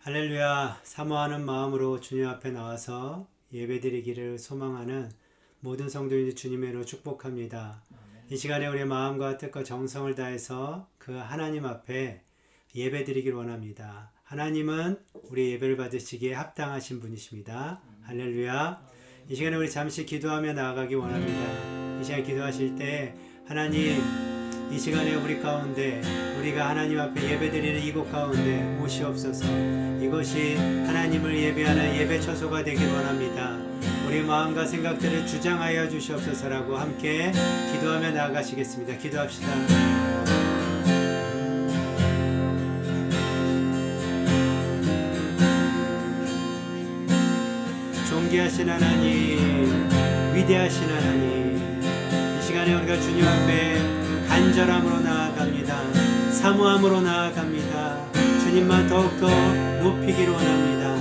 할렐루야. 사모하는 마음으로 주님 앞에 나와서 예배드리기를 소망하는 모든 성도인들 주님의 이름으로 축복합니다. 이 시간에 우리의 마음과 뜻과 정성을 다해서 그 하나님 앞에 예배드리기를 원합니다. 하나님은 우리 예배를 받으시기에 합당하신 분이십니다. 할렐루야. 이 시간에 우리 잠시 기도하며 나아가기 원합니다. 이 시간 기도하실 때 하나님, 이 시간에 우리 가운데 우리가 하나님 앞에 예배드리는 이곳 가운데 오시옵소서. 이것이 하나님을 예배하는 예배 처소가 되길 원합니다. 우리 마음과 생각들을 주장하여 주시옵소서라고 함께 기도하며 나아가시겠습니다. 기도합시다. 존귀하신 하나님, 위대하신 하나님, 이 시간에 우리가 주님 앞에 간절함으로 나아갑니다. 사모함으로 나아갑니다. 주님만 더욱더 높이기를 원합니다.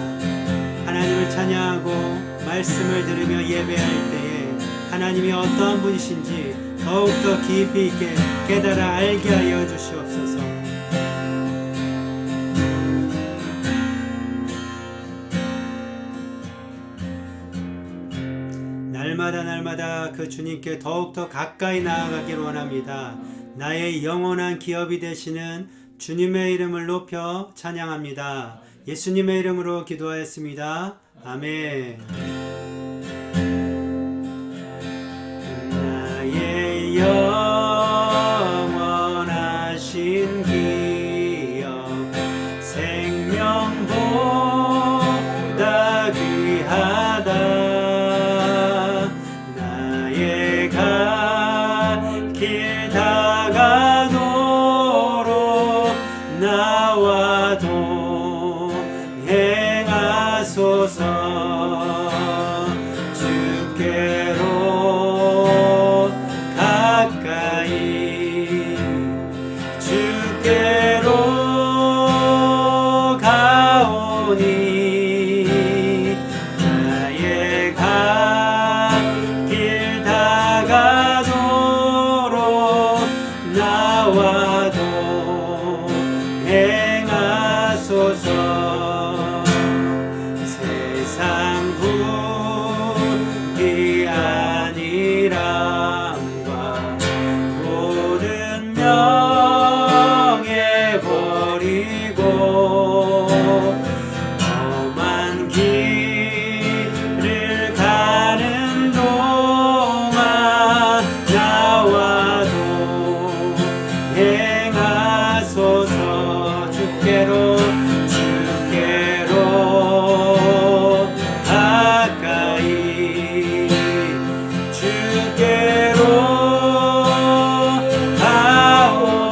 하나님을 찬양하고 말씀을 들으며 예배할 때에 하나님이 어떠한 분이신지 더욱더 깊이 있게 깨달아 알게 하여 주시옵소서. 날마다 그 주님께 더욱더 가까이 나아가기를 원합니다. 나의 영원한 기업이 되시는 주님의 이름을 높여 찬양합니다. 예수님의 이름으로 기도하였습니다. 아멘. 나의 영원하신 기업 생명보다 귀하다. 길 다가도록 나와도 행하소서. 주께로 가까이 주께로 가오니 나의 길 다가도록 나와도 행하소서. 세상 부귀 아니람과 모든 명예 버리고 험한 길을 가는 동안 나와도 행하소서. 주께로 가까이 주께로 가오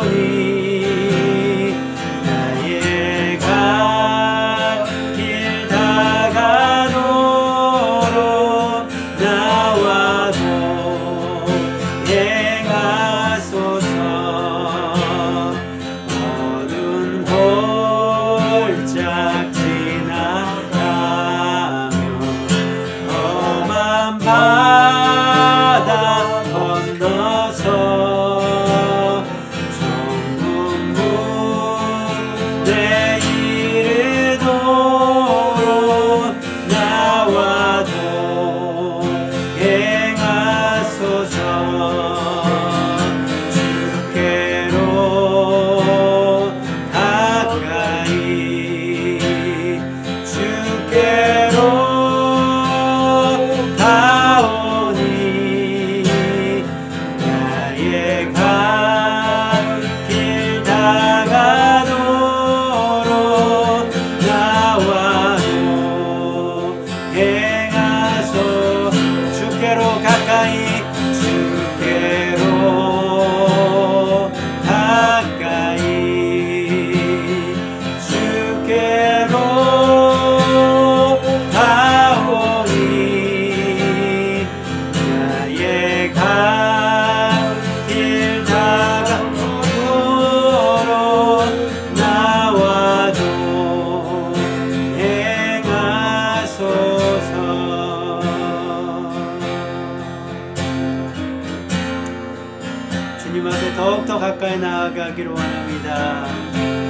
앞에 더욱더 가까이 나아가기를 원합니다.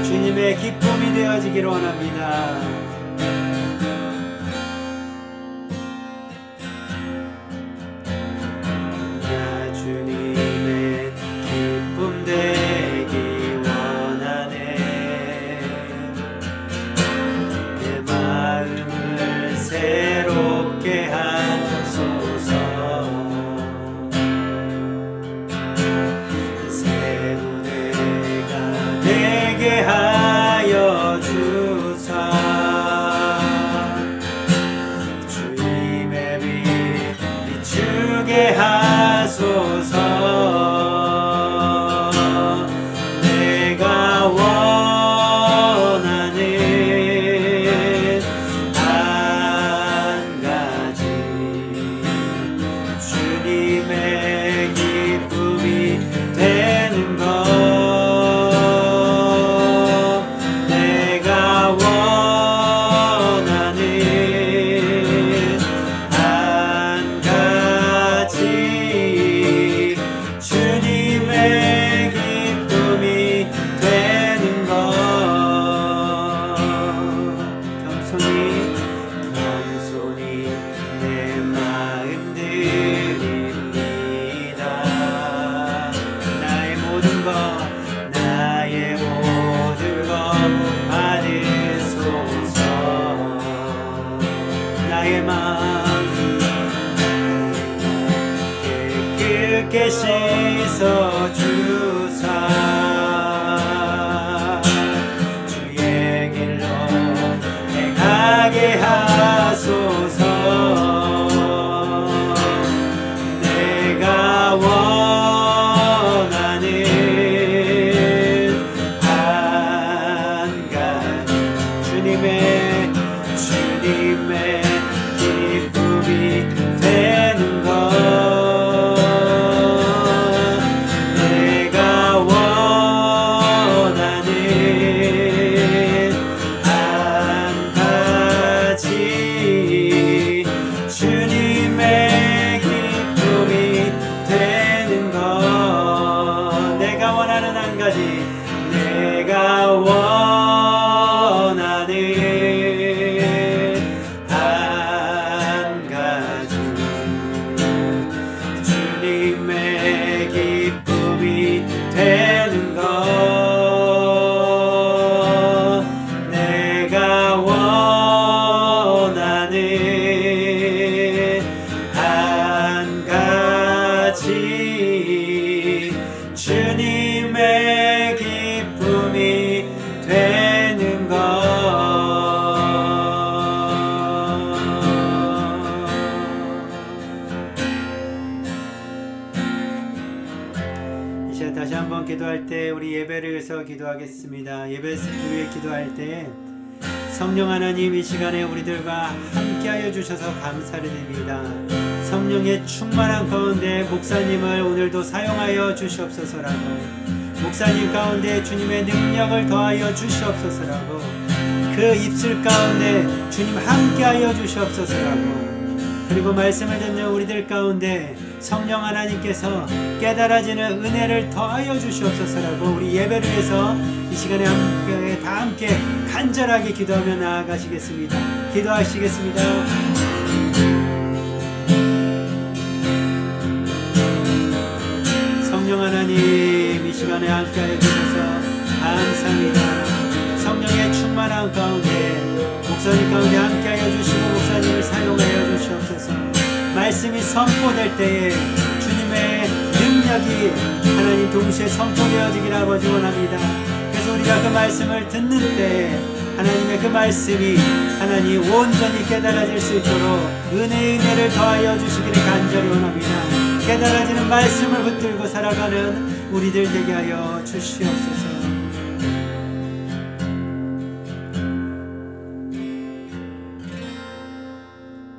주님의 기쁨이 되어지기를 원합니다. 나 주님의 기쁨 되기 원하네. 내 마음을 새롭게 하소서. 새 노래가 되게 하여 주사. 주님의 빛 비추게 하소서. 내가 원하는 한 가지 주님의 기쁨이 되는 것. 내가 원하는 한 가지 주님의 기쁨이 되는 것. 겸손히 내 마음 드립니다. 나의 모든 것 받으소서. 나의 마음 깨끗게 씻어주사. 주의 길로 행하게 하소서. 내가 원하는 한 가지 주님의 기쁨이 되는 것. 내가 원하는 한 가지 주님의 기쁨이 되는 것. 내가 원하는 한 가지. 내가 원하는 한 가지 주님의 기쁨이 되는 것. 내가 원하는 한 가지 주님의 기쁨이 되는 것. 이 시간 다시 한번 기도할 때 우리 예배를 위해서 기도하겠습니다. 예배 위해 기도할 때 성령 하나님 이 시간에 우리들과 함께하여 주셔서 감사를 드립니다. 성령의 충만한 가운데 목사님을 오늘도 사용하여 주시옵소서라고, 목사님 가운데 주님의 능력을 더하여 주시옵소서라고, 그 입술 가운데 주님 함께하여 주시옵소서라고, 그리고 말씀을 듣는 우리들 가운데 성령 하나님께서 깨달아지는 은혜를 더하여 주시옵소서라고 우리 예배를 위해서 이 시간에 다 함께 간절하게 기도하며 나아가시겠습니다. 기도하시겠습니다. 성령 하나님 이 시간에 함께하여 주셔서 감사합니다. 성령의 충만한 가운데 목사님 가운데 함께하여 주시고 목사님을 사용하여 주시옵소서. 말씀이 선포될 때에 주님의 능력이 하나님 동시에 선포되어지기를 아버지 원합니다. 그래서 우리가 그 말씀을 듣는 때에 하나님의 그 말씀이 하나님 온전히 깨달아질 수 있도록 은혜를 더하여 주시기를 간절히 원합니다. 깨달아지는 말씀을 붙들고 살아가는 우리들 되게 하여 주시옵소서.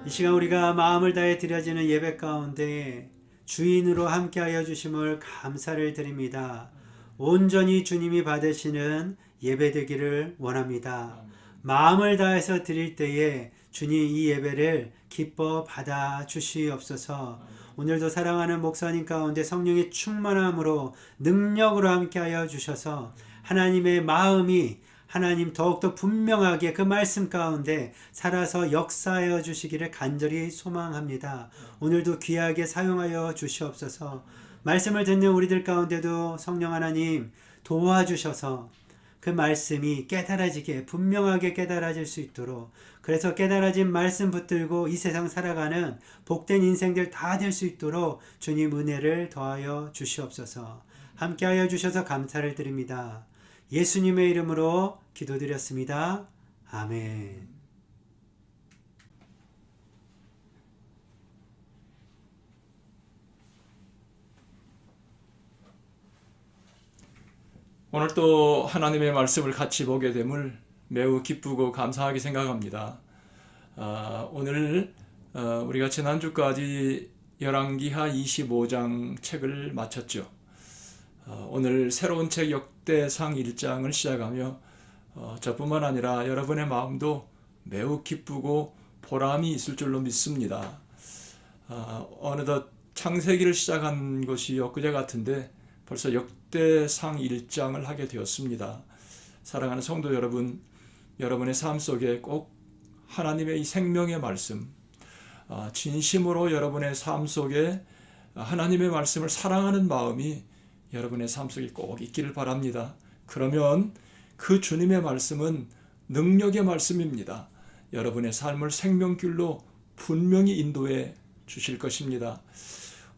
이 시간 우리가 마음을 다해 드려지는 예배 가운데 주인으로 함께하여 주심을 감사를 드립니다. 온전히 주님이 받으시는 예배 되기를 원합니다. 마음을 다해서 드릴 때에 주님 이 예배를 기뻐 받아 주시옵소서. 오늘도 사랑하는 목사님 가운데 성령의 충만함으로 능력으로 함께하여 주셔서 하나님의 마음이 하나님 더욱더 분명하게 그 말씀 가운데 살아서 역사하여 주시기를 간절히 소망합니다. 오늘도 귀하게 사용하여 주시옵소서. 말씀을 듣는 우리들 가운데도 성령 하나님 도와주셔서 그 말씀이 깨달아지게 분명하게 깨달아질 수 있도록, 그래서 깨달아진 말씀 붙들고 이 세상 살아가는 복된 인생들 다 될 수 있도록 주님 은혜를 더하여 주시옵소서. 함께하여 주셔서 감사를 드립니다. 예수님의 이름으로 기도드렸습니다. 아멘. 오늘 또 하나님의 말씀을 같이 보게 됨을 매우 기쁘고 감사하게 생각합니다. 오늘 우리가 지난주까지 열왕기하 25장 책을 마쳤죠. 오늘 새로운 책 역대상 1장을 시작하며 저뿐만 아니라 여러분의 마음도 매우 기쁘고 보람이 있을 줄로 믿습니다. 어느덧 창세기를 시작한 것이 엊그제 같은데 벌써 역대상 1장을 하게 되었습니다. 사랑하는 성도 여러분, 여러분의 삶 속에 꼭 하나님의 이 생명의 말씀, 진심으로 여러분의 삶 속에 하나님의 말씀을 사랑하는 마음이 여러분의 삶 속에 꼭 있기를 바랍니다. 그러면 그 주님의 말씀은 능력의 말씀입니다. 여러분의 삶을 생명길로 분명히 인도해 주실 것입니다.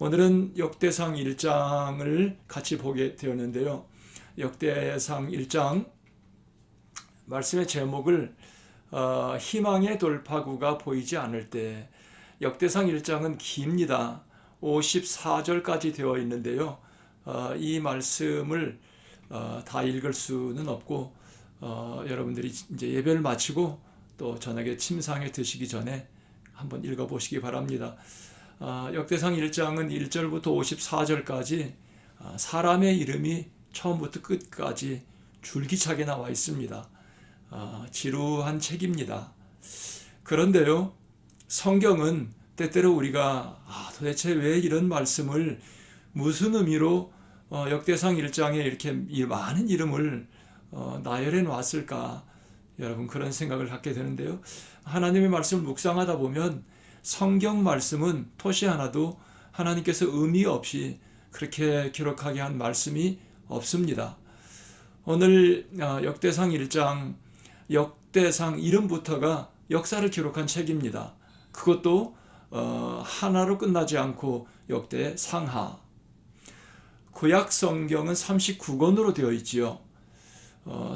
오늘은 역대상 1장을 같이 보게 되었는데요. 역대상 1장 말씀의 제목을 희망의 돌파구가 보이지 않을 때, 역대상 1장은 깁니다. 54절까지 되어 있는데요. 이 말씀을 다 읽을 수는 없고 여러분들이 이제 예배를 마치고 또 저녁에 침상에 드시기 전에 한번 읽어보시기 바랍니다. 역대상 1장은 1절부터 54절까지 사람의 이름이 처음부터 끝까지 줄기차게 나와 있습니다. 지루한 책입니다. 그런데요, 성경은 때때로 우리가 도대체 왜 이런 말씀을 무슨 의미로 역대상 1장에 이렇게 많은 이름을 나열해 놨을까, 여러분 그런 생각을 갖게 되는데요. 하나님의 말씀을 묵상하다 보면 성경 말씀은 토시 하나도 하나님께서 의미 없이 그렇게 기록하게 한 말씀이 없습니다. 오늘 역대상 1장, 역대상 이름부터가 역사를 기록한 책입니다. 그것도 하나로 끝나지 않고 역대상하. 구약 성경은 39권으로 되어 있지요.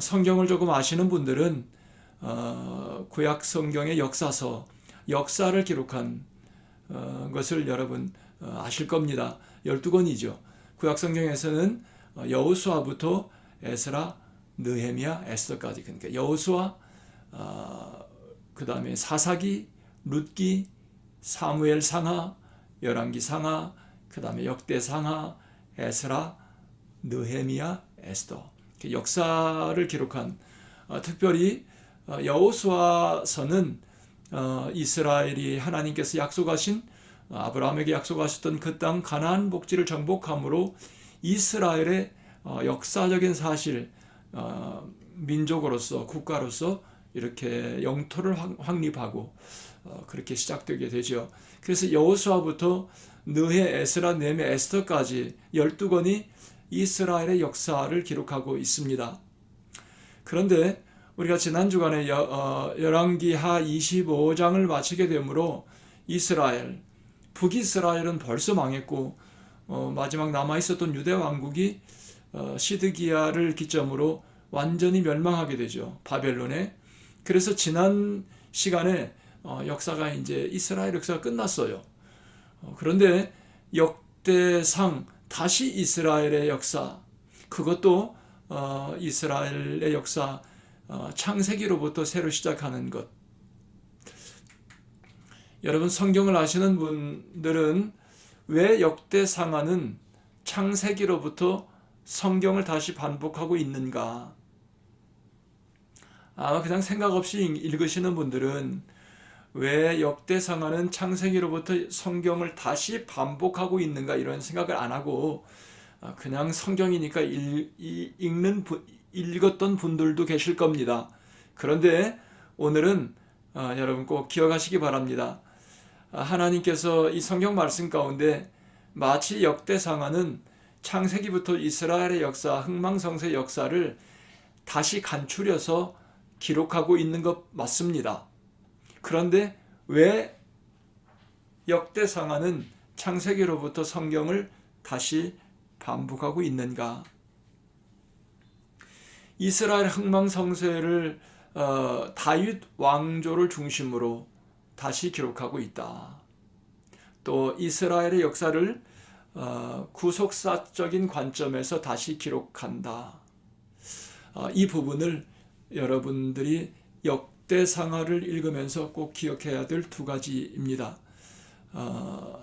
성경을 조금 아시는 분들은 구약 성경의 역사서, 역사를 기록한 것을 여러분 아실 겁니다. 12권이죠. 구약 성경에서는 여호수아부터 에스라, 느헤미야, 에스더까지, 그러니까 여호수아, 그 다음에 사사기, 룻기, 사무엘 상하, 열왕기 상하, 그 다음에 역대 상하, 에스라, 느헤미야, 에스더, 역사를 기록한, 특별히 여호수아서는 이스라엘이 하나님께서 약속하신, 아브라함에게 약속하셨던 그 땅 가나안 복지를 정복함으로 이스라엘의 역사적인 사실, 민족으로서, 국가로서 이렇게 영토를 확립하고 그렇게 시작되게 되죠. 그래서 여호수아부터 느헤, 에스라, 느헤미, 에스더까지 12권이 이스라엘의 역사를 기록하고 있습니다. 그런데 우리가 지난 주간에 열왕기하 25장을 마치게 되므로 이스라엘, 북이스라엘은 벌써 망했고 마지막 남아있었던 유대 왕국이 시드기야를 기점으로 완전히 멸망하게 되죠. 바벨론에. 그래서 지난 시간에 역사가 이제 이스라엘 역사가 끝났어요. 그런데 역대상 다시 이스라엘의 역사, 그것도 이스라엘의 역사, 창세기로부터 새로 시작하는 것. 여러분 성경을 아시는 분들은 왜 역대상하는 창세기로부터 성경을 다시 반복하고 있는가? 아마 그냥 생각 없이 읽으시는 분들은 왜 역대상하는 창세기로부터 성경을 다시 반복하고 있는가 이런 생각을 안 하고 그냥 성경이니까 읽었던 분들도 계실 겁니다. 그런데 오늘은 여러분 꼭 기억하시기 바랍니다. 하나님께서 이 성경 말씀 가운데 마치 역대상하는 창세기부터 이스라엘의 역사, 흥망성쇠의 역사를 다시 간추려서 기록하고 있는 것 맞습니다. 그런데 왜 역대상하는 창세기로부터 성경을 다시 반복하고 있는가? 이스라엘 흥망성쇠를 다윗 왕조를 중심으로 다시 기록하고 있다. 또 이스라엘의 역사를 구속사적인 관점에서 다시 기록한다. 이 부분을 여러분들이 역대상하를 읽으면서 꼭 기억해야 될 두 가지입니다.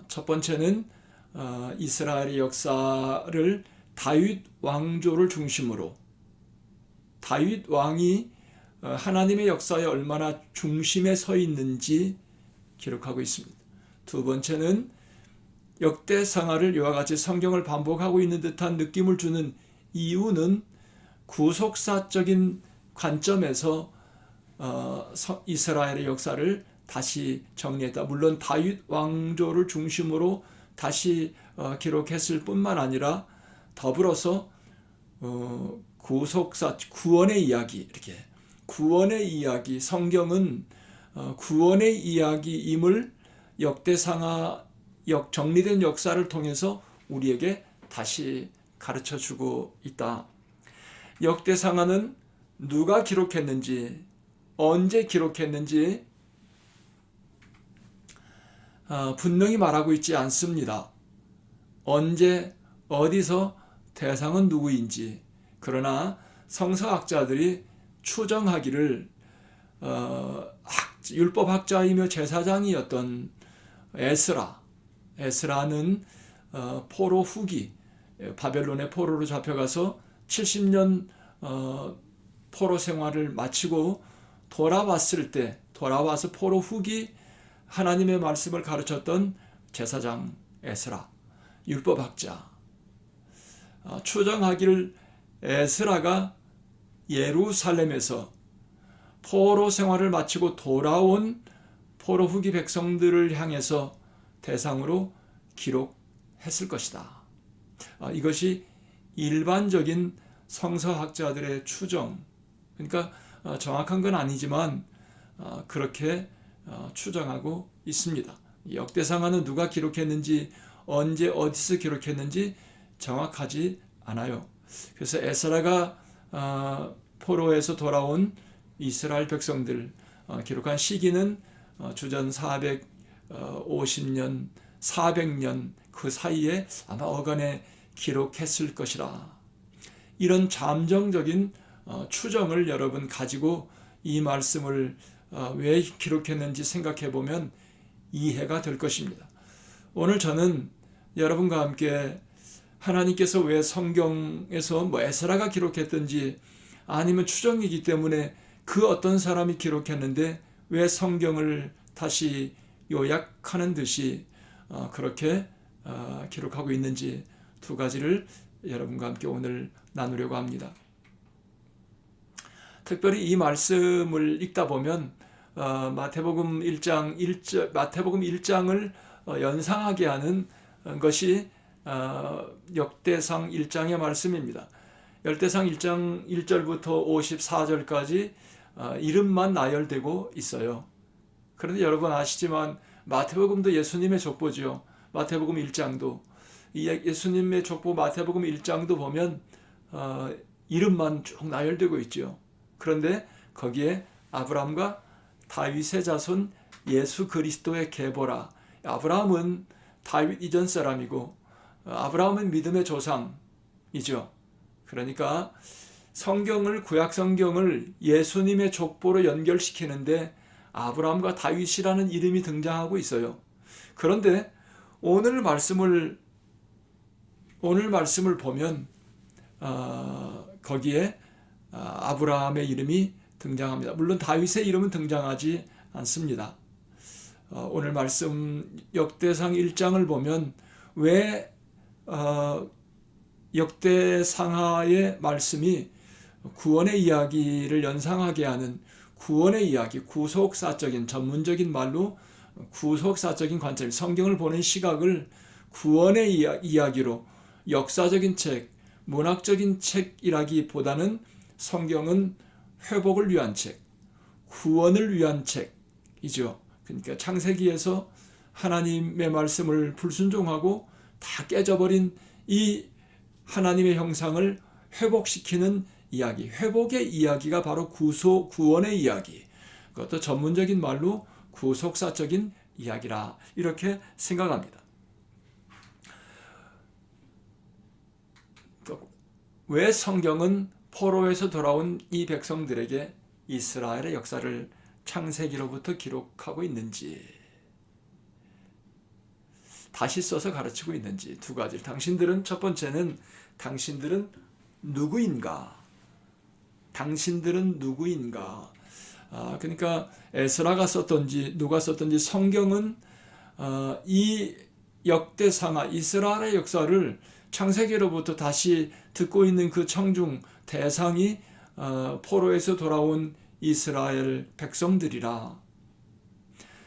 첫 번째는 이스라엘의 역사를 다윗 왕조를 중심으로 다윗 왕이 하나님의 역사에 얼마나 중심에 서 있는지 기록하고 있습니다. 두 번째는 역대상하를 이와 같이 성경을 반복하고 있는 듯한 느낌을 주는 이유는 구속사적인 관점에서 이스라엘의 역사를 다시 정리했다. 물론 다윗 왕조를 중심으로 다시 기록했을 뿐만 아니라 더불어서 구원의 이야기, 이렇게 구원의 이야기, 성경은 구원의 이야기임을 역대상하 정리된 역사를 통해서 우리에게 다시 가르쳐주고 있다. 역대상하는 누가 기록했는지, 언제 기록했는지 분명히 말하고 있지 않습니다. 언제, 어디서, 대상은 누구인지. 그러나 성서학자들이 추정하기를 율법학자이며 제사장이었던 에스라는 포로 후기, 바벨론의 포로로 잡혀가서 70년 포로 생활을 마치고 돌아와서 포로 후기 하나님의 말씀을 가르쳤던 제사장 에스라, 율법학자. 추정하기를 에스라가 예루살렘에서 포로 생활을 마치고 돌아온 포로 후기 백성들을 향해서 대상으로 기록했을 것이다. 이것이 일반적인 성서학자들의 추정, 그러니까 정확한 건 아니지만 그렇게 추정하고 있습니다. 역대상하는 누가 기록했는지, 언제 어디서 기록했는지 정확하지 않아요. 그래서 에스라가 포로에서 돌아온 이스라엘 백성들 기록한 시기는 주전 450년, 400년 그 사이에 아마 어간에 기록했을 것이라. 이런 잠정적인 추정을 여러분 가지고 이 말씀을 왜 기록했는지 생각해 보면 이해가 될 것입니다. 오늘 저는 여러분과 함께 하나님께서 왜 성경에서 에스라가 기록했든지 아니면 추정이기 때문에 그 어떤 사람이 기록했는데 왜 성경을 다시 요약하는 듯이 그렇게 기록하고 있는지 두 가지를 여러분과 함께 오늘 나누려고 합니다. 특별히 이 말씀을 읽다 보면 마태복음 1장을 연상하게 하는 것이 역대상 1장의 말씀입니다. 역대상 1장 1절부터 54절까지 이름만 나열되고 있어요. 그런데 여러분 아시지만 마태복음도 예수님의 족보죠. 마태복음 1장도 예수님의 족보 마태복음 1장도 보면 이름만 쭉 나열되고 있죠. 그런데 거기에 아브라함과 다윗의 자손 예수 그리스도의 계보라. 아브라함은 다윗 이전 사람이고 아브라함은 믿음의 조상이죠. 그러니까 구약 성경을 예수님의 족보로 연결시키는데 아브라함과 다윗이라는 이름이 등장하고 있어요. 그런데 오늘 말씀을 보면 거기에 아브라함의 이름이 등장합니다. 물론 다윗의 이름은 등장하지 않습니다. 오늘 말씀 역대상 1장을 보면 왜 역대상하의 말씀이 구원의 이야기를 연상하게 하는 구원의 이야기, 구속사적인 전문적인 말로 구속사적인 관점, 성경을 보는 시각을 구원의 이야기로 역사적인 책, 문학적인 책이라기보다는 성경은 회복을 위한 책, 구원을 위한 책이죠. 그러니까 창세기에서 하나님의 말씀을 불순종하고 다 깨져버린 이 하나님의 형상을 회복시키는 이야기, 회복의 이야기가 바로 구원의 이야기, 그것도 전문적인 말로 구속사적인 이야기라 이렇게 생각합니다. 왜 성경은 포로에서 돌아온 이 백성들에게 이스라엘의 역사를 창세기로부터 기록하고 있는지, 다시 써서 가르치고 있는지 두 가지. 당신들은, 첫 번째는 당신들은 누구인가? 당신들은 누구인가? 그러니까 에스라가 썼던지 누가 썼던지 성경은 이 역대상하 이스라엘의 역사를 창세기로부터 다시 듣고 있는 그 청중 대상이 포로에서 돌아온 이스라엘 백성들이라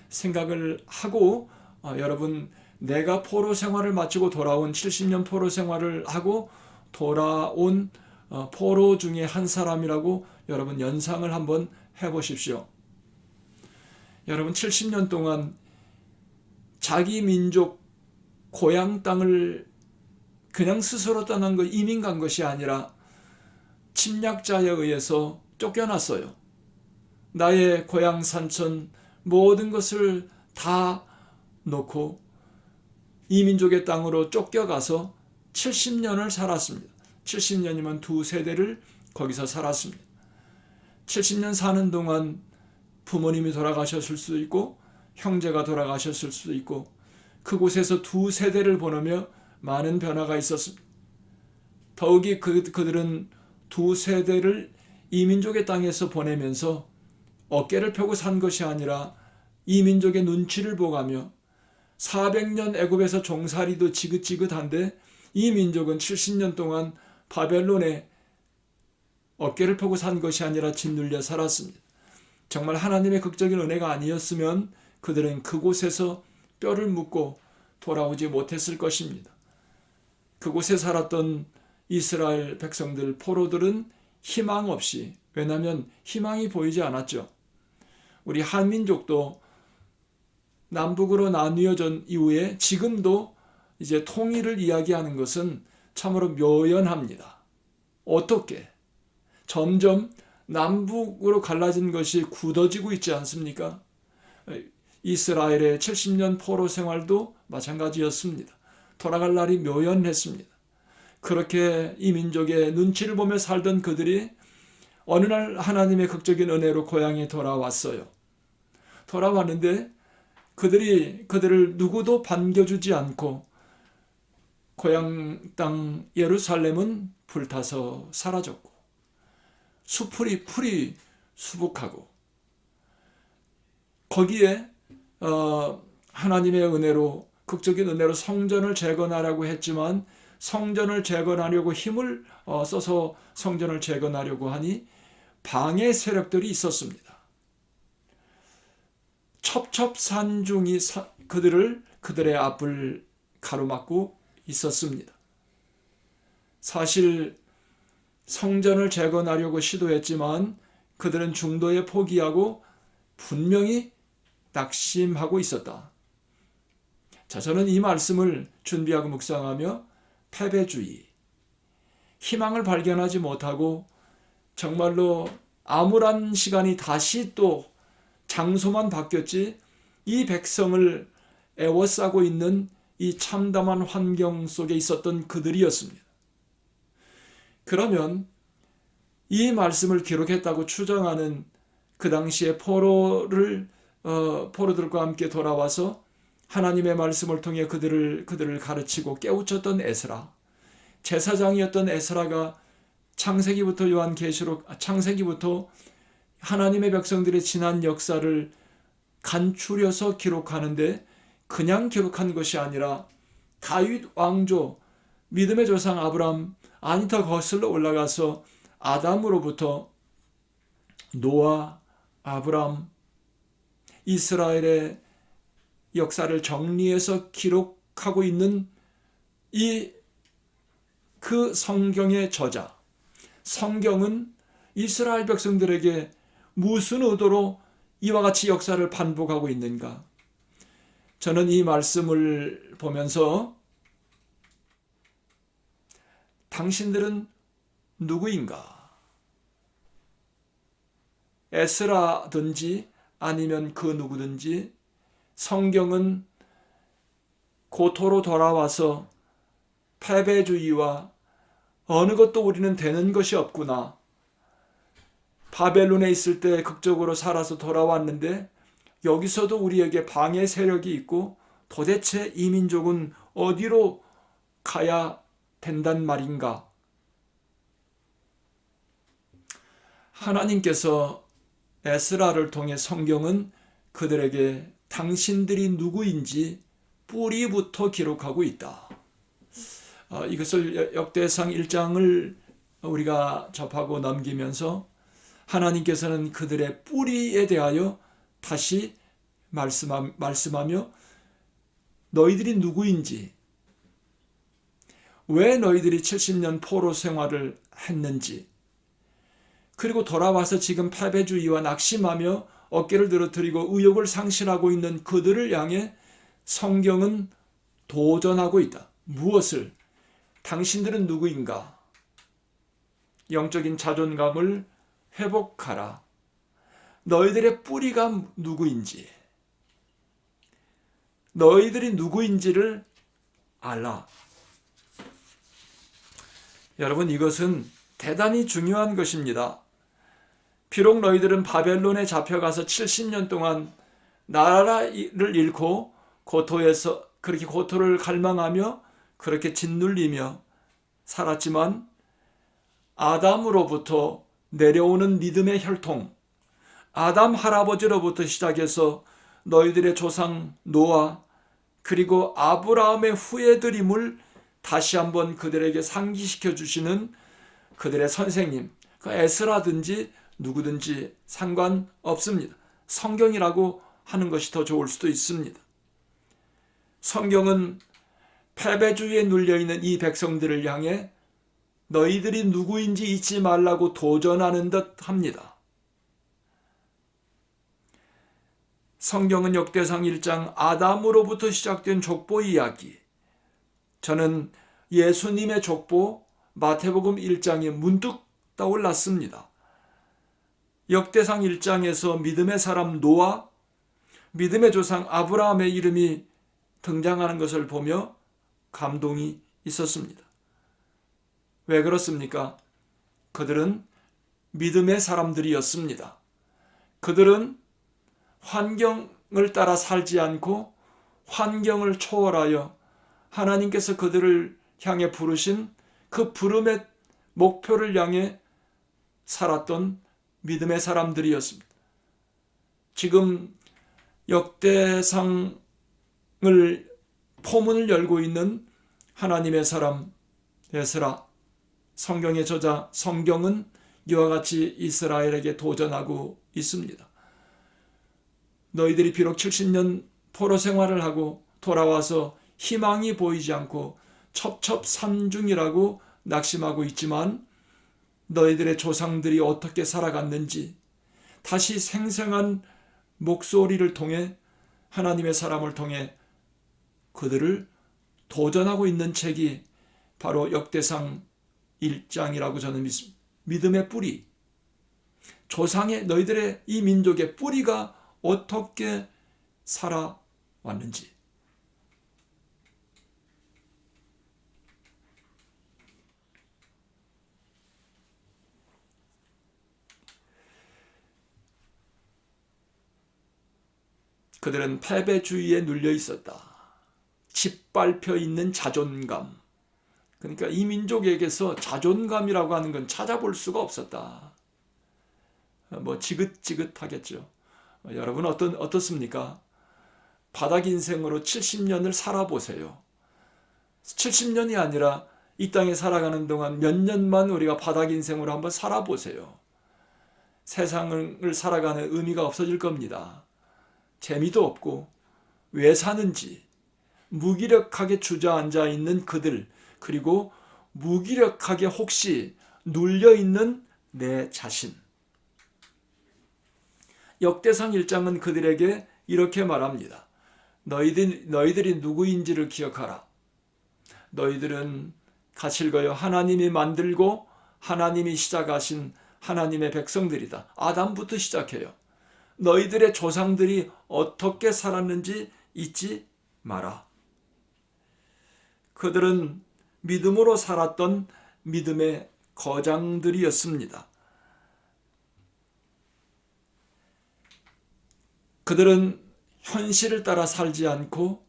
생각을 하고, 여러분, 내가 포로 생활을 마치고 돌아온 70년 포로 생활을 하고 돌아온 포로 중에 한 사람이라고 여러분 연상을 한번 해보십시오. 여러분 70년 동안 자기 민족 고향 땅을 그냥 스스로 떠난 것, 이민 간 것이 아니라 침략자에 의해서 쫓겨났어요. 나의 고향 산천 모든 것을 다 놓고 이민족의 땅으로 쫓겨가서 70년을 살았습니다. 70년이면 두 세대를 거기서 살았습니다. 70년 사는 동안 부모님이 돌아가셨을 수도 있고 형제가 돌아가셨을 수도 있고 그곳에서 두 세대를 보내며 많은 변화가 있었습니다. 더욱이 그들은 두 세대를 이민족의 땅에서 보내면서 어깨를 펴고 산 것이 아니라 이민족의 눈치를 보가며 400년 애굽에서 종살이도 지긋지긋한데 이 민족은 70년 동안 바벨론에 어깨를 펴고 산 것이 아니라 짓눌려 살았습니다. 정말 하나님의 극적인 은혜가 아니었으면 그들은 그곳에서 뼈를 묻고 돌아오지 못했을 것입니다. 그곳에 살았던 이스라엘 백성들, 포로들은 희망 없이, 왜냐하면 희망이 보이지 않았죠. 우리 한민족도 남북으로 나뉘어진 이후에 지금도 이제 통일을 이야기하는 것은 참으로 묘연합니다. 어떻게? 점점 남북으로 갈라진 것이 굳어지고 있지 않습니까? 이스라엘의 70년 포로 생활도 마찬가지였습니다. 돌아갈 날이 묘연했습니다. 그렇게 이 민족의 눈치를 보며 살던 그들이 어느 날 하나님의 극적인 은혜로 고향에 돌아왔어요. 돌아왔는데 그들을 누구도 반겨주지 않고 고향 땅 예루살렘은 불타서 사라졌고 풀이 수북하고 거기에 하나님의 은혜로 극적인 은혜로 성전을 재건하려고 했지만 성전을 재건하려고 힘을 써서 성전을 재건하려고 하니 방해 세력들이 있었습니다. 첩첩산중이 그들의 앞을 가로막고 있었습니다. 사실 성전을 재건하려고 시도했지만 그들은 중도에 포기하고 분명히 낙심하고 있었다. 자, 저는 이 말씀을 준비하고 묵상하며 패배주의, 희망을 발견하지 못하고 정말로 암울한 시간이 다시 또 장소만 바뀌었지 이 백성을 애워싸고 있는 이 참담한 환경 속에 있었던 그들이었습니다. 그러면 이 말씀을 기록했다고 추정하는 그 당시에 포로들과 함께 돌아와서 하나님의 말씀을 통해 그들을 가르치고 깨우쳤던 에스라, 제사장이었던 에스라가 창세기부터 하나님의 백성들의 지난 역사를 간추려서 기록하는데 그냥 기록한 것이 아니라 다윗 왕조, 믿음의 조상 아브람 아니 더 거슬러 올라가서 아담으로부터 노아, 아브람, 이스라엘의 역사를 정리해서 기록하고 있는 그 성경의 저자, 성경은 이스라엘 백성들에게 무슨 의도로 이와 같이 역사를 반복하고 있는가? 저는 이 말씀을 보면서 당신들은 누구인가? 에스라든지 아니면 그 누구든지 성경은 고토로 돌아와서 패배주의와 어느 것도 우리는 되는 것이 없구나. 바벨론에 있을 때 극적으로 살아서 돌아왔는데 여기서도 우리에게 방해 세력이 있고 도대체 이 민족은 어디로 가야 된단 말인가? 하나님께서 에스라를 통해 성경은 그들에게 당신들이 누구인지 뿌리부터 기록하고 있다. 이것을 역대상 1장을 우리가 접하고 넘기면서 하나님께서는 그들의 뿌리에 대하여 다시 말씀하며 너희들이 누구인지, 왜 너희들이 70년 포로 생활을 했는지, 그리고 돌아와서 지금 패배주의와 낙심하며 어깨를 늘어뜨리고 의욕을 상실하고 있는 그들을 향해 성경은 도전하고 있다. 무엇을? 당신들은 누구인가? 영적인 자존감을 회복하라. 너희들의 뿌리가 누구인지, 너희들이 누구인지를 알라. 여러분, 이것은 대단히 중요한 것입니다. 비록 너희들은 바벨론에 잡혀가서 70년 동안 나라를 잃고 고토에서 그렇게 고토를 갈망하며 그렇게 짓눌리며 살았지만 아담으로부터 내려오는 믿음의 혈통, 아담 할아버지로부터 시작해서 너희들의 조상 노아 그리고 아브라함의 후예들임을 다시 한번 그들에게 상기시켜 주시는 그들의 선생님, 그 에스라든지 누구든지 상관없습니다. 성경이라고 하는 것이 더 좋을 수도 있습니다. 성경은 패배주의에 눌려있는 이 백성들을 향해 너희들이 누구인지 잊지 말라고 도전하는 듯 합니다. 성경은 역대상 1장 아담으로부터 시작된 족보 이야기, 저는 예수님의 족보 마태복음 1장이 문득 떠올랐습니다. 역대상 1장에서 믿음의 사람 노아, 믿음의 조상 아브라함의 이름이 등장하는 것을 보며 감동이 있었습니다. 왜 그렇습니까? 그들은 믿음의 사람들이었습니다. 그들은 환경을 따라 살지 않고 환경을 초월하여 하나님께서 그들을 향해 부르신 그 부름의 목표를 향해 살았던 믿음의 사람들이었습니다. 지금 역대상을 포문을 열고 있는 하나님의 사람 에스라, 성경의 저자, 성경은 이와 같이 이스라엘에게 도전하고 있습니다. 너희들이 비록 70년 포로 생활을 하고 돌아와서 희망이 보이지 않고 첩첩산중이라고 낙심하고 있지만 너희들의 조상들이 어떻게 살아갔는지 다시 생생한 목소리를 통해 하나님의 사람을 통해 그들을 도전하고 있는 책이 바로 역대상 1장이라고 저는 믿습니다. 믿음의 뿌리, 조상의 너희들의 이 민족의 뿌리가 어떻게 살아왔는지, 그들은 패배주의에 눌려 있었다. 짓밟혀 있는 자존감. 그러니까 이 민족에게서 자존감이라고 하는 건 찾아볼 수가 없었다. 뭐 지긋지긋하겠죠. 여러분 어떻습니까? 바닥 인생으로 70년을 살아보세요. 70년이 아니라 이 땅에 살아가는 동안 몇 년만 우리가 바닥 인생으로 한번 살아보세요. 세상을 살아가는 의미가 없어질 겁니다. 재미도 없고 왜 사는지 무기력하게 주저앉아 있는 그들, 그리고 무기력하게 혹시 눌려있는 내 자신. 역대상 1장은 그들에게 이렇게 말합니다. 너희들이 누구인지를 기억하라. 너희들은 가실거여 하나님이 만들고 하나님이 시작하신 하나님의 백성들이다. 아담부터 시작해요. 너희들의 조상들이 어떻게 살았는지 잊지 마라. 그들은 믿음으로 살았던 믿음의 거장들이었습니다. 그들은 현실을 따라 살지 않고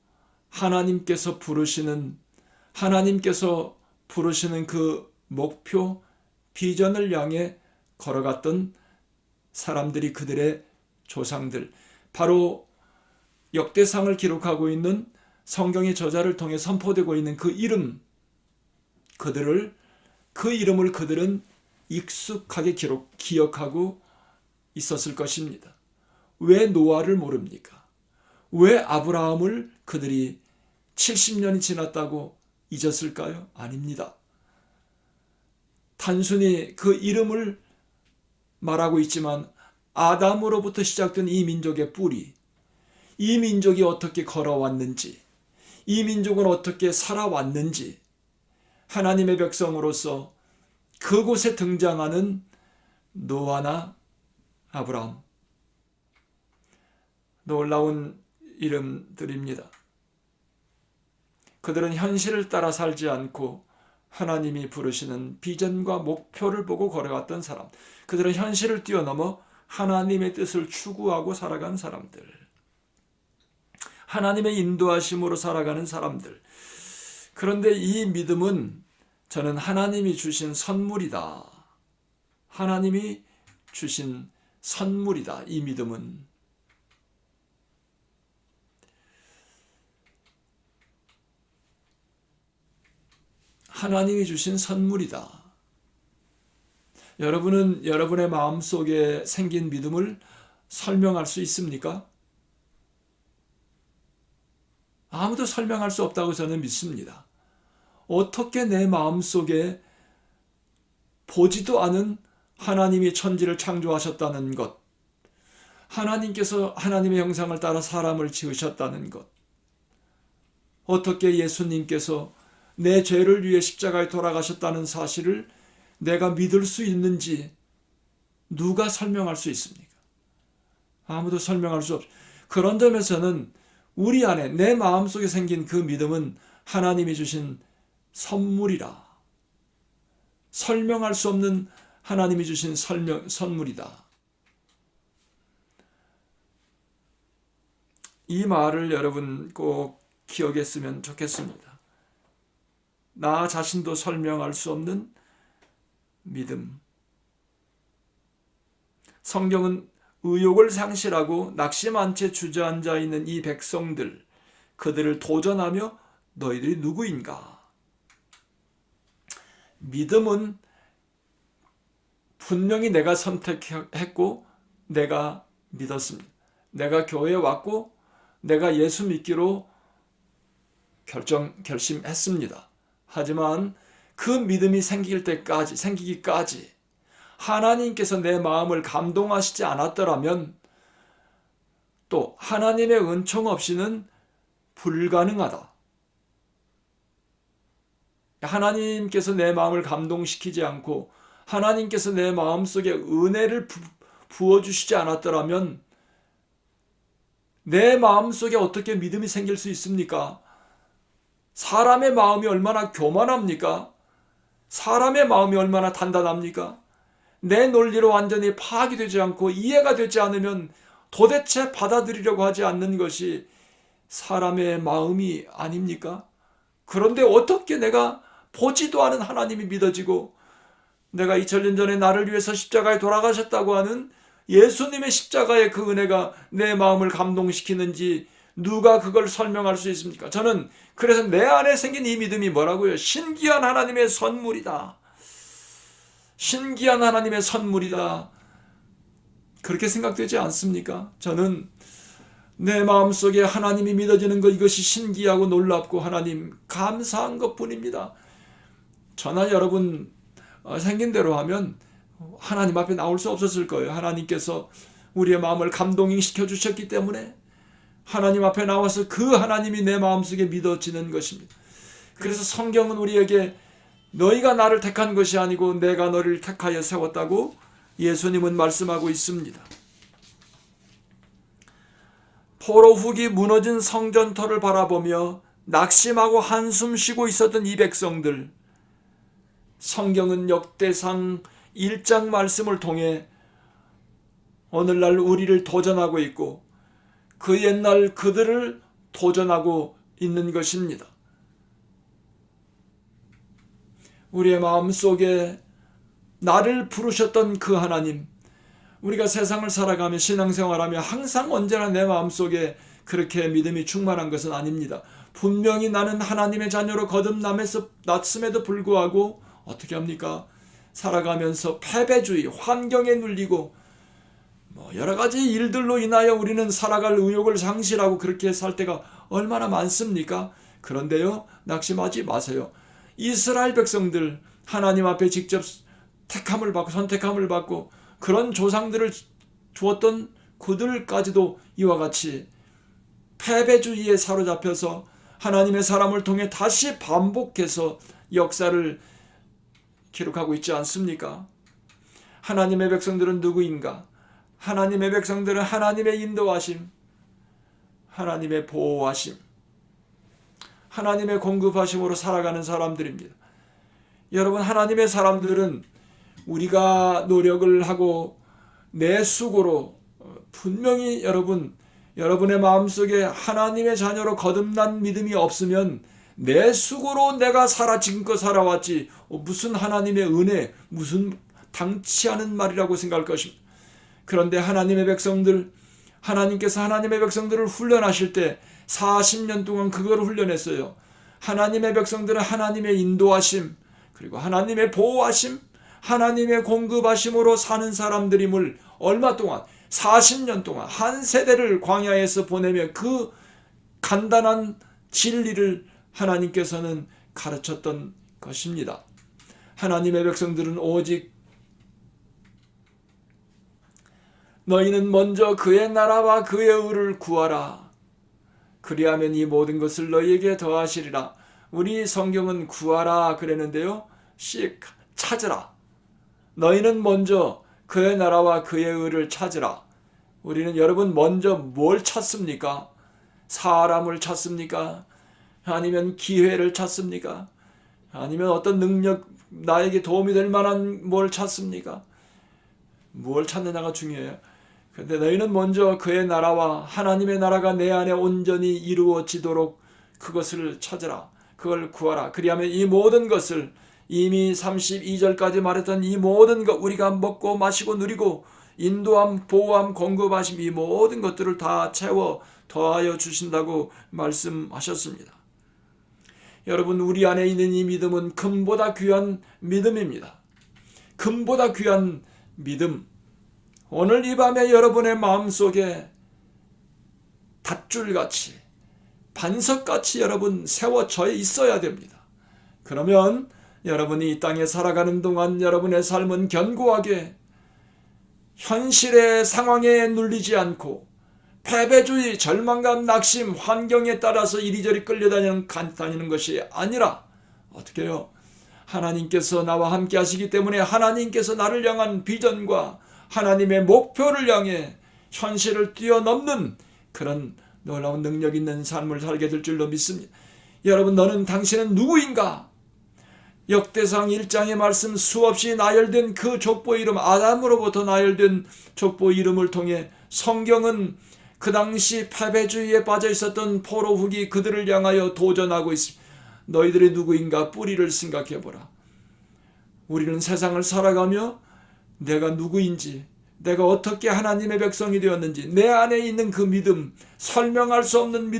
하나님께서 부르시는 그 목표, 비전을 향해 걸어갔던 사람들이 그들의 조상들, 바로 역대상을 기록하고 있는 성경의 저자를 통해 선포되고 있는 그 이름을 그들은 익숙하게 기억하고 있었을 것입니다. 왜 노아를 모릅니까? 왜 아브라함을 그들이 70년이 지났다고 잊었을까요? 아닙니다. 단순히 그 이름을 말하고 있지만 아담으로부터 시작된 이 민족의 뿌리, 이 민족이 어떻게 걸어왔는지, 이 민족은 어떻게 살아왔는지, 하나님의 백성으로서 그곳에 등장하는 노아나 아브라함, 놀라운 이름들입니다. 그들은 현실을 따라 살지 않고 하나님이 부르시는 비전과 목표를 보고 걸어갔던 사람, 그들은 현실을 뛰어넘어 하나님의 뜻을 추구하고 살아간 사람들, 하나님의 인도하심으로 살아가는 사람들. 그런데 이 믿음은 저는 하나님이 주신 선물이다. 하나님이 주신 선물이다. 이 믿음은. 하나님이 주신 선물이다. 여러분은 여러분의 마음속에 생긴 믿음을 설명할 수 있습니까? 아무도 설명할 수 없다고 저는 믿습니다. 어떻게 내 마음속에 보지도 않은 하나님이 천지를 창조하셨다는 것, 하나님께서 하나님의 형상을 따라 사람을 지으셨다는 것, 어떻게 예수님께서 내 죄를 위해 십자가에 돌아가셨다는 사실을 내가 믿을 수 있는지 누가 설명할 수 있습니까? 아무도 설명할 수 없습니다. 그런 점에서는 우리 안에 내 마음속에 생긴 그 믿음은 하나님이 주신 선물이라. 설명할 수 없는 하나님이 주신 선물이다. 이 말을 여러분 꼭 기억했으면 좋겠습니다. 나 자신도 설명할 수 없는 믿음. 성경은 의욕을 상실하고 낙심한 채 주저앉아 있는 이 백성들, 그들을 도전하며 너희들이 누구인가? 믿음은 분명히 내가 선택했고 내가 믿었습니다. 내가 교회에 왔고 내가 예수 믿기로 결심했습니다. 하지만 그 믿음이 생기기까지 하나님께서 내 마음을 감동하시지 않았더라면 또 하나님의 은총 없이는 불가능하다. 하나님께서 내 마음을 감동시키지 않고 하나님께서 내 마음속에 은혜를 부어주시지 않았더라면 내 마음속에 어떻게 믿음이 생길 수 있습니까? 사람의 마음이 얼마나 교만합니까? 사람의 마음이 얼마나 단단합니까? 내 논리로 완전히 파악이 되지 않고 이해가 되지 않으면 도대체 받아들이려고 하지 않는 것이 사람의 마음이 아닙니까? 그런데 어떻게 내가 보지도 않은 하나님이 믿어지고 내가 2000년 전에 나를 위해서 십자가에 돌아가셨다고 하는 예수님의 십자가의 그 은혜가 내 마음을 감동시키는지 누가 그걸 설명할 수 있습니까? 저는 그래서 내 안에 생긴 이 믿음이 뭐라고요? 신기한 하나님의 선물이다. 신기한 하나님의 선물이다. 그렇게 생각되지 않습니까? 저는 내 마음속에 하나님이 믿어지는 것, 이것이 신기하고 놀랍고 하나님 감사한 것뿐입니다. 저나 여러분 생긴 대로 하면 하나님 앞에 나올 수 없었을 거예요. 하나님께서 우리의 마음을 감동시켜 주셨기 때문에 하나님 앞에 나와서 그 하나님이 내 마음속에 믿어지는 것입니다. 그래서 성경은 우리에게 너희가 나를 택한 것이 아니고 내가 너를 택하여 세웠다고 예수님은 말씀하고 있습니다. 포로 훅이 무너진 성전터를 바라보며 낙심하고 한숨 쉬고 있었던 이 백성들, 성경은 역대상 1장 말씀을 통해 오늘날 우리를 도전하고 있고 그 옛날 그들을 도전하고 있는 것입니다. 우리의 마음속에 나를 부르셨던 그 하나님, 우리가 세상을 살아가며 신앙생활하며 항상 언제나 내 마음속에 그렇게 믿음이 충만한 것은 아닙니다. 분명히 나는 하나님의 자녀로 거듭났음에도 불구하고 어떻게 합니까? 살아가면서 패배주의, 환경에 눌리고 여러 가지 일들로 인하여 우리는 살아갈 의욕을 상실하고 그렇게 살 때가 얼마나 많습니까? 그런데요, 낙심하지 마세요. 이스라엘 백성들 하나님 앞에 직접 택함을 받고 선택함을 받고 그런 조상들을 주었던 그들까지도 이와 같이 패배주의에 사로잡혀서 하나님의 사람을 통해 다시 반복해서 역사를 기록하고 있지 않습니까? 하나님의 백성들은 누구인가? 하나님의 백성들은 하나님의 인도하심, 하나님의 보호하심, 하나님의 공급하심으로 살아가는 사람들입니다. 여러분, 하나님의 사람들은 우리가 노력을 하고 내 수고로 분명히 여러분의 마음속에 하나님의 자녀로 거듭난 믿음이 없으면 내 수고로 내가 지금껏 살아왔지 무슨 하나님의 은혜, 무슨 당치 않은 말이라고 생각할 것입니다. 그런데 하나님의 백성들, 하나님께서 하나님의 백성들을 훈련하실 때 40년 동안 그걸 훈련했어요. 하나님의 백성들은 하나님의 인도하심, 그리고 하나님의 보호하심, 하나님의 공급하심으로 사는 사람들임을 얼마 동안, 40년 동안 한 세대를 광야에서 보내며 그 간단한 진리를 하나님께서는 가르쳤던 것입니다. 하나님의 백성들은 오직 너희는 먼저 그의 나라와 그의 의를 구하라. 그리하면 이 모든 것을 너희에게 더하시리라. 우리 성경은 구하라 그랬는데요. 찾으라. 너희는 먼저 그의 나라와 그의 의를 찾으라. 우리는 여러분 먼저 뭘 찾습니까? 사람을 찾습니까? 아니면 기회를 찾습니까? 아니면 어떤 능력, 나에게 도움이 될 만한 뭘 찾습니까? 뭘 찾느냐가 중요해요. 그런데 너희는 먼저 그의 나라와 하나님의 나라가 내 안에 온전히 이루어지도록 그것을 찾으라. 그걸 구하라. 그리하면 이 모든 것을 이미 32절까지 말했던 이 모든 것, 우리가 먹고 마시고 누리고 인도함, 보호함, 공급하심, 이 모든 것들을 다 채워 더하여 주신다고 말씀하셨습니다. 여러분, 우리 안에 있는 이 믿음은 금보다 귀한 믿음입니다. 금보다 귀한 믿음. 오늘 이 밤에 여러분의 마음속에 닷줄같이, 반석같이 여러분 세워져 있어야 됩니다. 그러면 여러분이 이 땅에 살아가는 동안 여러분의 삶은 견고하게 현실의 상황에 눌리지 않고 패배주의, 절망감, 낙심, 환경에 따라서 이리저리 끌려다니는 것이 아니라 어떻게 해요? 하나님께서 나와 함께 하시기 때문에 하나님께서 나를 향한 비전과 하나님의 목표를 향해 현실을 뛰어넘는 그런 놀라운 능력 있는 삶을 살게 될 줄로 믿습니다. 여러분, 당신은 누구인가? 역대상 1장의 말씀, 수없이 나열된 그 족보 이름, 아담으로부터 나열된 족보 이름을 통해 성경은 그 당시 패배주의에 빠져 있었던 포로 훅이 그들을 향하여 도전하고 있습니다. 너희들이 누구인가? 뿌리를 생각해 보라. 우리는 세상을 살아가며 내가 누구인지, 내가 어떻게 하나님의 백성이 되었는지, 내 안에 있는 그 믿음, 설명할 수 없는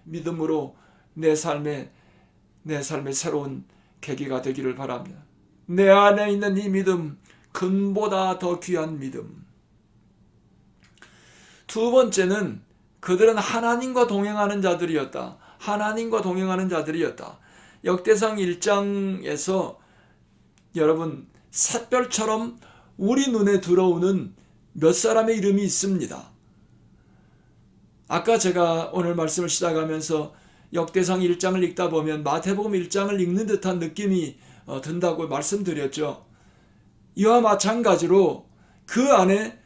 믿음으로 내 삶의 새로운 계기가 되기를 바랍니다. 내 안에 있는 이 믿음, 금보다 더 귀한 믿음. 두 번째는 그들은 하나님과 동행하는 자들이었다. 하나님과 동행하는 자들이었다. 역대상 1장에서 여러분 샛별처럼 우리 눈에 들어오는 몇 사람의 이름이 있습니다. 아까 제가 오늘 말씀을 시작하면서 역대상 1장을 읽다 보면 마태복음 1장을 읽는 듯한 느낌이 든다고 말씀드렸죠. 이와 마찬가지로 그 안에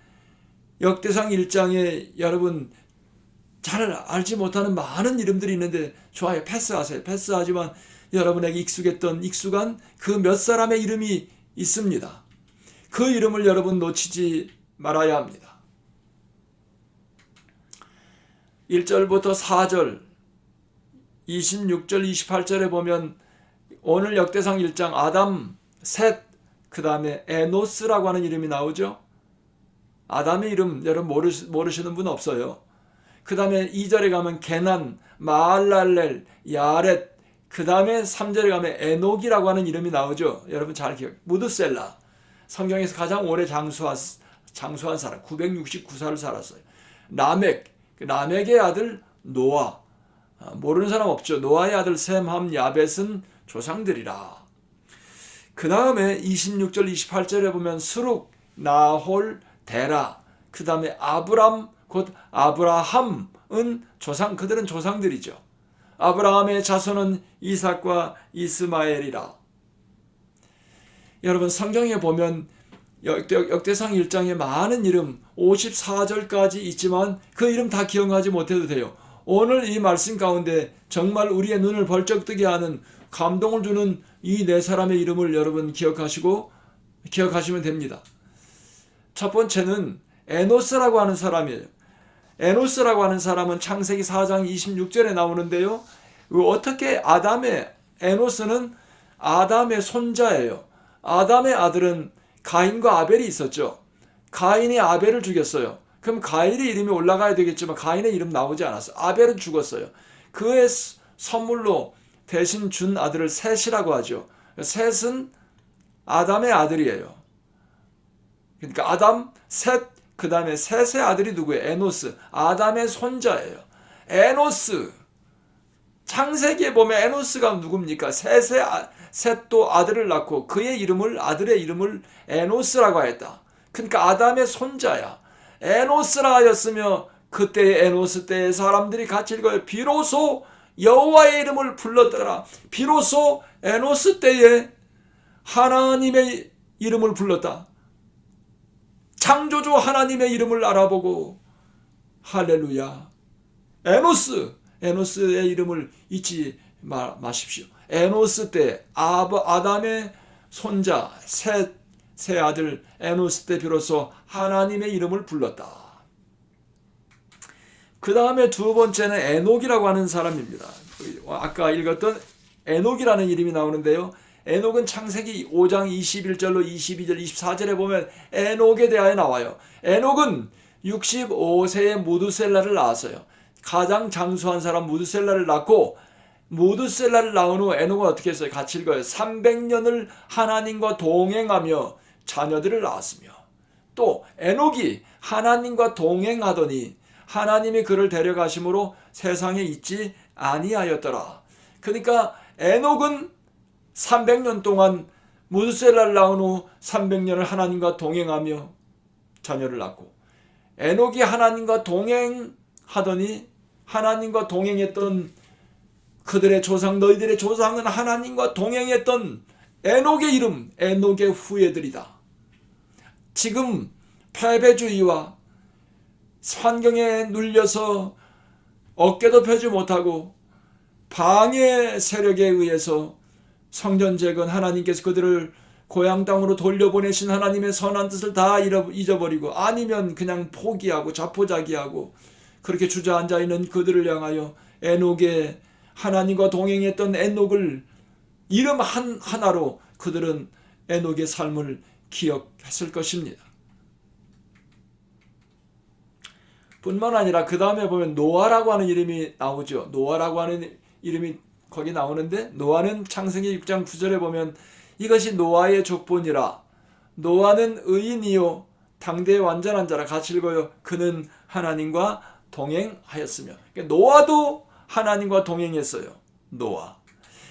역대상 1장에 여러분 잘 알지 못하는 많은 이름들이 있는데 좋아요. 패스하세요. 패스하지만 여러분에게 익숙한 그 몇 사람의 이름이 있습니다. 그 이름을 여러분 놓치지 말아야 합니다. 1절부터 4절, 26절, 28절에 보면 오늘 역대상 1장 아담, 셋, 그 다음에 에노스라고 하는 이름이 나오죠. 아담의 이름 여러분 모르시는 분 없어요. 그 다음에 2절에 가면 게난, 마알랄렐, 야렛, 그 다음에 3절에 가면 에녹이라고 하는 이름이 나오죠. 여러분 잘 무드셀라, 성경에서 가장 오래 장수한 사람, 969살을 살았어요. 라멕의 아들 노아, 모르는 사람 없죠. 노아의 아들 셈, 함, 야벳은 조상들이라. 그 다음에 26절 28절에 보면 스룩, 나홀, 데라, 그 다음에 아브람, 곧 아브라함은 그들은 조상들이죠. 아브라함의 자손은 이삭과 이스마엘이라. 여러분 성경에 보면 역대상 1장에 많은 이름 54절까지 있지만 그 이름 다 기억하지 못해도 돼요. 오늘 이 말씀 가운데 정말 우리의 눈을 벌쩍 뜨게 하는 감동을 주는 이 네 사람의 이름을 여러분 기억하시면 됩니다. 첫 번째는 에노스라고 하는 사람이에요. 에노스라고 하는 사람은 창세기 4장 26절에 나오는데요. 어떻게 에노스는 아담의 손자예요. 아담의 아들은 가인과 아벨이 있었죠. 가인이 아벨을 죽였어요. 그럼 가인의 이름이 올라가야 되겠지만 가인의 이름 나오지 않았어요. 아벨은 죽었어요. 그의 선물로 대신 준 아들을 셋이라고 하죠. 셋은 아담의 아들이에요. 그러니까 아담, 셋, 그 다음에 셋의 아들이 누구예요? 에노스, 아담의 손자예요. 에노스, 창세기에 보면 에노스가 누굽니까? 셋도 아들을 낳고 그의 아들의 이름을 에노스라고 했다. 그러니까 아담의 손자야. 에노스라 하였으며 그때의 에노스 때의 사람들이 같이 읽어요. 비로소 여호와의 이름을 불렀더라. 비로소 에노스 때에 하나님의 이름을 불렀다. 창조주 하나님의 이름을 알아보고 할렐루야. 에노스의 이름을 잊지 마십시오. 에노스 때 아담의 손자 세 아들 에노스 때 비로소 하나님의 이름을 불렀다. 그 다음에 두 번째는 에녹이라고 하는 사람입니다. 아까 읽었던 에녹이라는 이름이 나오는데요. 에녹은 창세기 5장 21절로 22절 24절에 보면 에녹에 대하여 나와요. 에녹은 65세에 무드셀라를 낳았어요. 가장 장수한 사람 무드셀라를 낳고, 무드셀라를 낳은 후 에녹은 어떻게 했어요? 같이 읽어요. 300년을 하나님과 동행하며 자녀들을 낳았으며, 또 에녹이 하나님과 동행하더니 하나님이 그를 데려가심으로 세상에 있지 아니하였더라. 그러니까 에녹은 300년 동안 무드셀라를 낳은 후 300년을 하나님과 동행하며 자녀를 낳고, 에녹이 하나님과 동행하더니 하나님과 동행했던 그들의 조상, 너희들의 조상은 하나님과 동행했던 에녹의 이름, 에녹의 후예들이다. 지금 패배주의와 환경에 눌려서 어깨도 펴지 못하고 방해 세력에 의해서 성전재건 하나님께서 그들을 고향 땅으로 돌려보내신 하나님의 선한 뜻을 다 잊어버리고, 아니면 그냥 포기하고 자포자기하고 그렇게 주저앉아 있는 그들을 향하여 에녹의 하나님과 동행했던 에녹을 이름 하나로 그들은 에녹의 삶을 기억했을 것입니다. 뿐만 아니라 그 다음에 보면 노아라고 하는 이름이 나오죠. 노아라고 하는 이름이 거기 나오는데, 노아는 창세기 6장 9절에 보면 이것이 노아의 족본이라. 노아는 의인이요 당대의 완전한 자라. 같이 읽어요. 그는 하나님과 동행하였으며. 그러니까 노아도 하나님과 동행했어요. 노아.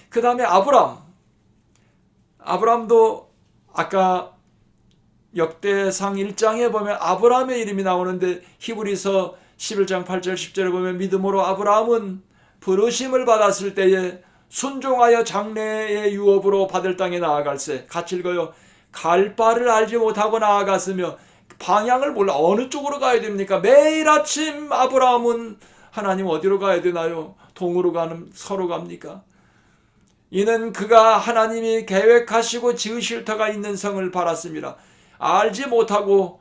그 다음에 아브람도 아까 역대상 1장에 보면 아브라함의 이름이 나오는데, 히브리서 11장 8절 10절에 보면 믿음으로 아브라함은 부르심을 받았을 때에 순종하여 장래의 유업으로 받을 땅에 나아갈세. 같이 읽어요. 갈 바를 알지 못하고 나아갔으며, 방향을 몰라. 어느 쪽으로 가야 됩니까? 매일 아침 아브라함은 하나님 어디로 가야 되나요? 동으로 가는, 서로 갑니까? 이는 그가 하나님이 계획하시고 지으실 터가 있는 성을 바랐습니다. 알지 못하고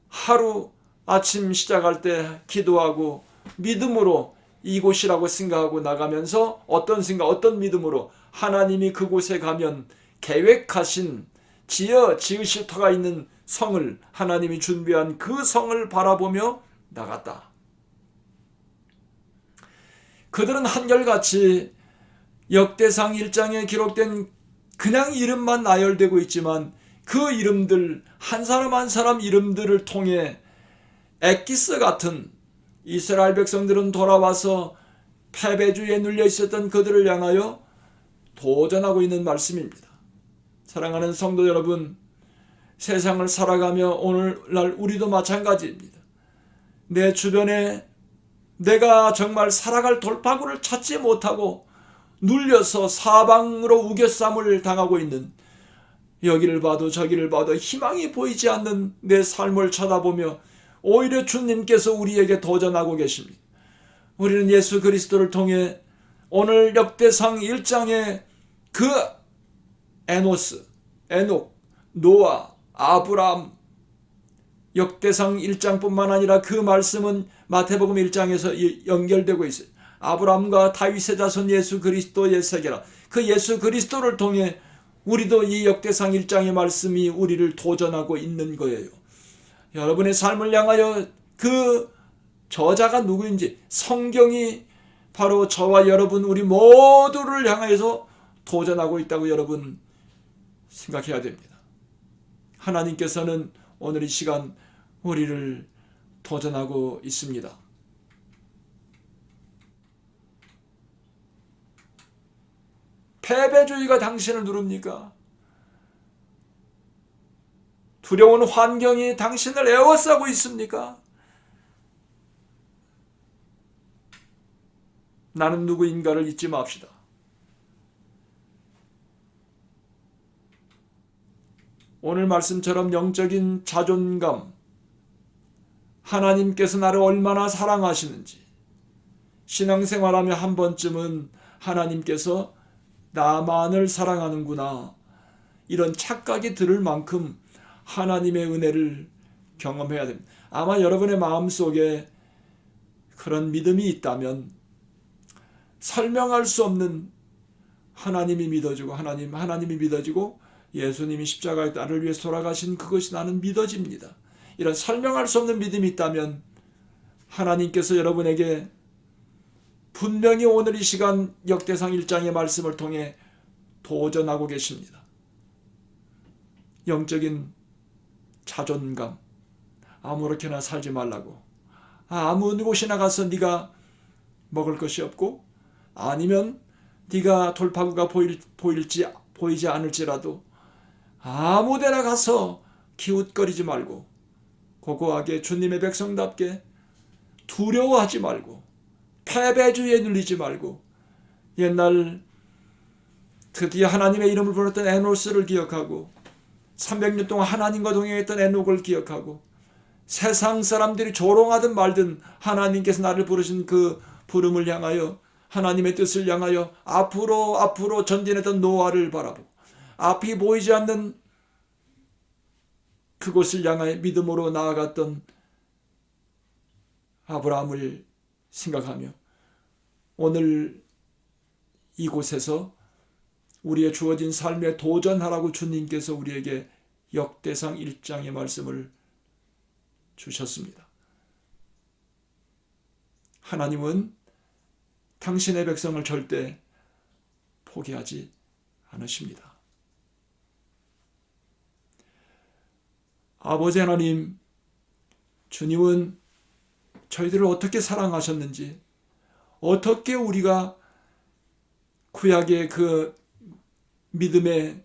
하루 아침 시작할 때 기도하고 믿음으로 이곳이라고 생각하고 나가면서, 어떤 생각, 어떤 믿음으로 하나님이 그곳에 가면 계획하신 지으실 터가 있는 성을, 하나님이 준비한 그 성을 바라보며 나갔다. 그들은 한결같이 역대상 1장에 기록된 그냥 이름만 나열되고 있지만, 그 이름들 한 사람 한 사람 이름들을 통해 엑기스 같은 이스라엘 백성들은 돌아와서 패배주의에 눌려 있었던 그들을 향하여 도전하고 있는 말씀입니다. 사랑하는 성도 여러분, 세상을 살아가며 오늘날 우리도 마찬가지입니다. 내 주변에 내가 정말 살아갈 돌파구를 찾지 못하고 눌려서 사방으로 우겨쌈을 당하고 있는, 여기를 봐도 저기를 봐도 희망이 보이지 않는 내 삶을 쳐다보며 오히려 주님께서 우리에게 도전하고 계십니다. 우리는 예수 그리스도를 통해 오늘 역대상 1장에 그 에노스, 에녹, 노아, 아브라함, 역대상 1장뿐만 아니라 그 말씀은 마태복음 1장에서 연결되고 있어요. 아브라함과 다윗의 자손 예수 그리스도의 세계라. 그 예수 그리스도를 통해 우리도 이 역대상 1장의 말씀이 우리를 도전하고 있는 거예요. 여러분의 삶을 향하여 그 저자가 누구인지, 성경이 바로 저와 여러분 우리 모두를 향해서 도전하고 있다고 여러분 생각해야 됩니다. 하나님께서는 오늘 이 시간 우리를 도전하고 있습니다. 패배주의가 당신을 누릅니까? 두려운 환경이 당신을 에워싸고 있습니까? 나는 누구인가를 잊지 맙시다. 오늘 말씀처럼 영적인 자존감, 하나님께서 나를 얼마나 사랑하시는지, 신앙생활하며 한 번쯤은 하나님께서 나만을 사랑하는구나, 이런 착각이 들을 만큼 하나님의 은혜를 경험해야 됩니다. 아마 여러분의 마음속에 그런 믿음이 있다면 설명할 수 없는 하나님이 믿어지고, 하나님이 믿어지고 예수님이 십자가에 나를 위해서 돌아가신 그것이 나는 믿어집니다. 이런 설명할 수 없는 믿음이 있다면 하나님께서 여러분에게 분명히 오늘 이 시간 역대상 1장의 말씀을 통해 도전하고 계십니다. 영적인 자존감, 아무렇게나 살지 말라고, 아무 곳이나 가서 네가 먹을 것이 없고, 아니면 네가 돌파구가 보이지 않을지라도 아무 데나 가서 기웃거리지 말고, 고고하게 주님의 백성답게 두려워하지 말고, 패배주의에 눌리지 말고, 옛날 드디어 하나님의 이름을 불렀던 에노스를 기억하고 300년 동안 하나님과 동행했던 에녹을 기억하고, 세상 사람들이 조롱하든 말든 하나님께서 나를 부르신 그 부름을 향하여, 하나님의 뜻을 향하여 앞으로 전진했던 노아를 바라보고, 앞이 보이지 않는 그곳을 향하여 믿음으로 나아갔던 아브라함을 생각하며, 오늘 이곳에서 우리의 주어진 삶에 도전하라고 주님께서 우리에게 역대상 1장의 말씀을 주셨습니다. 하나님은 당신의 백성을 절대 포기하지 않으십니다. 아버지 하나님, 주님은 저희들을 어떻게 사랑하셨는지, 어떻게 우리가 구약의 그 믿음의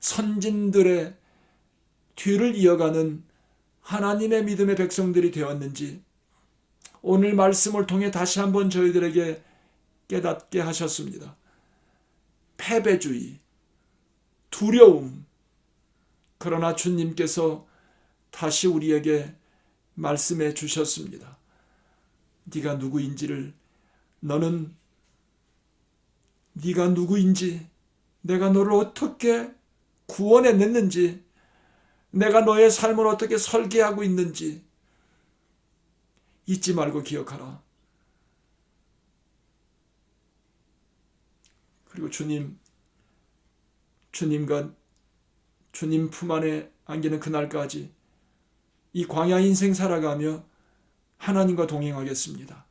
선진들의 뒤를 이어가는 하나님의 믿음의 백성들이 되었는지 오늘 말씀을 통해 다시 한번 저희들에게 깨닫게 하셨습니다. 패배주의, 두려움, 그러나 주님께서 다시 우리에게 말씀해 주셨습니다. 네가 누구인지를, 너는 네가 누구인지, 내가 너를 어떻게 구원해냈는지, 내가 너의 삶을 어떻게 설계하고 있는지 잊지 말고 기억하라. 그리고 주님과 주님 품 안에 안기는 그날까지 이 광야 인생 살아가며 하나님과 동행하겠습니다.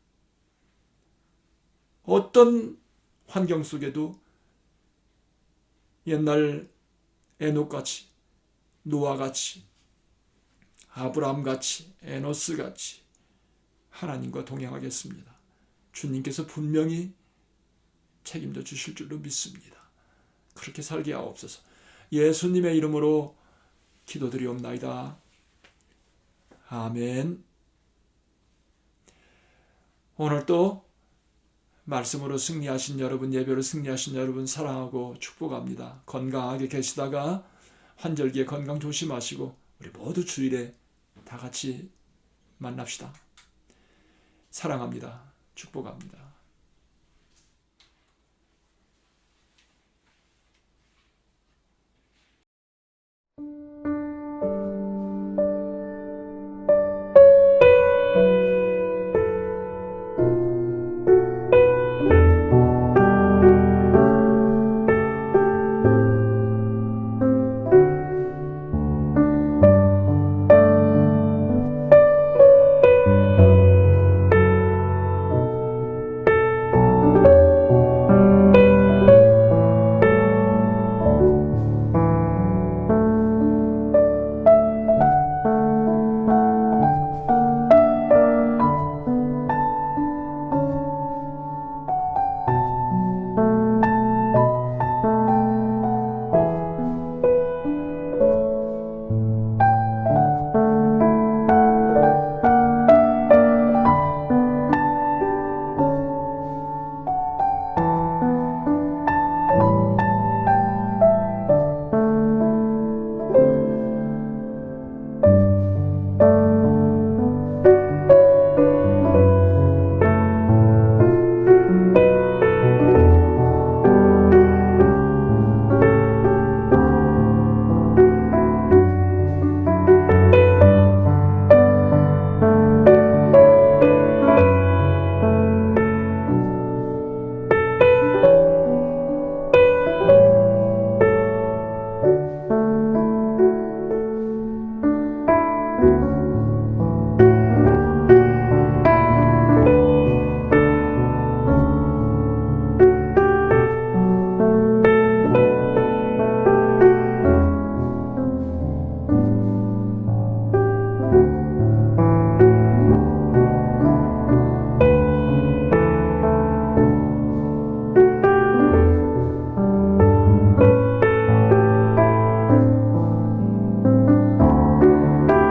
어떤 환경 속에도 옛날 에녹같이, 노아같이, 아브라함같이, 에노스같이 하나님과 동행하겠습니다. 주님께서 분명히 책임져 주실 줄로 믿습니다. 그렇게 살게 하옵소서. 예수님의 이름으로 기도드리옵나이다. 아멘. 오늘 또 말씀으로 승리하신 여러분, 예배로 승리하신 여러분 사랑하고 축복합니다. 건강하게 계시다가 환절기에 건강 조심하시고 우리 모두 주일에 다 같이 만납시다. 사랑합니다. 축복합니다.